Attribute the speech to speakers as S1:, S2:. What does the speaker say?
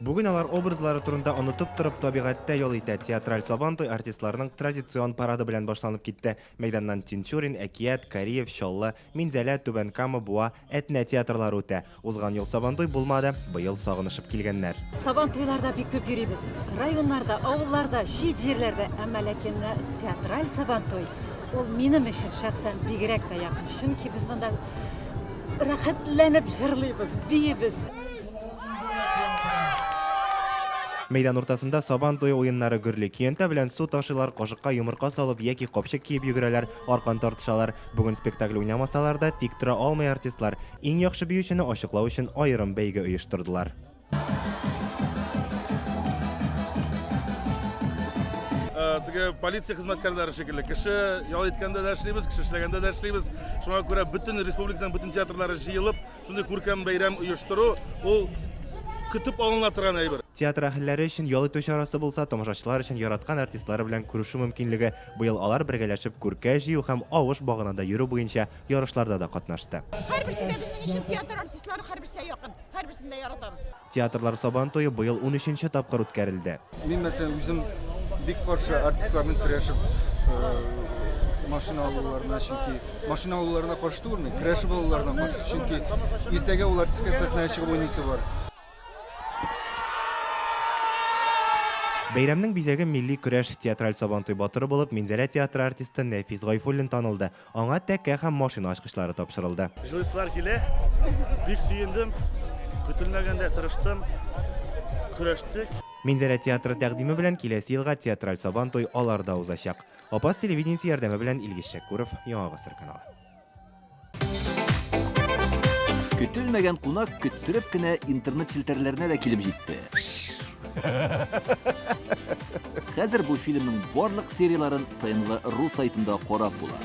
S1: Бүгін алар образлары турында онытып тұрып табиғатта yol итә. Театраль Сабантуй артистларының традицион парады белән башланып китте. Мәйданнан Тинчурин, Әкият, Кариев, Шоллы, Минзәлә, Түбәнкама, Буа, Әтнә театрлары үтә. Узган ел Сабантуй булмады, быел сагынышып килгәннәр.
S2: Сабантуйларда бик күп йөрибез. Районнарда, авылларда, шит җирләрдә, әмма ләкин театраль Сабантуй ул минем өчен шәхсән бигрәк тә якын. Чөнки без монда рәхәтләнеп җырлыйбыз, биебез.
S1: Мәйдан уртасында Сабантуй уеннары гөрле. Көянтә белән су ташылар, кашыкка йомырка салып яки капчык киеп йөгерәләр, аркан тартышалар. Бүген спектакль уйнамасалар да, тик тора алмый артистлар иң яхшы биючене ачыклау өчен аерым бәйге оештырдылар.
S3: Полиция хезмәткәрләре шикелле. Кеше ял иткәндә дә эшлибез, кеше эшләгәндә дә эшлибез. Шуңа күрә бөтен республикадан бөтен театрлары җыелып, шундый күркәм бәйрәм оештыру, ул көтеп алына торган әйбер.
S1: Театр әһелләре өчен ял итү чарасы булса, тамашачылар өчен яраткан артистлары белән күрешү мөмкинлеге. Быел алар бергәләшеп күркә җыю һәм авыш багынада йөрү буенча ярышларда да катнашты.
S4: Һәрберсендә безнең өчен театр артистлары һәрберсе якын, һәрберсендә яратабыз.
S1: Театрлар Сабантуе быел 13нче тапкыр үткәрелде.
S5: Мин мәсәлән үзем бик каршы артистларның көрәшеп машина алуларына, чөнки машина алуларына каршы түгелме? Көрәшеп алуларына каршы, чөнки иртәгә ул артистка сәхнәгә чыгып уйныйсы бар.
S1: Бәйрәмнең бизәге милли көрәш театраль Сабантуй батыры булып, Минзәлә театры артисты Нәфис Гайфуллин танылды. Аңа тәкә һәм машина ачкычлары тапшырылды.
S6: Җылыслар килә, бик сөендем, көтелмәгәндә тырыштым, көрәштек.
S1: Минзәлә театры тәкъдиме белән киләсе елга театраль Сабантуй аларда узачак. Апас телевидениесе ярдәме белән Илгиз Шәкүров, Яңа Гасыр каналы.
S7: Көтелмәгән кунак көттереп кенә интернет челтәрләренә дә килеп җитте. Хәзер бу фильмның барлык серияларын ТНВ.ру сайтында карап була.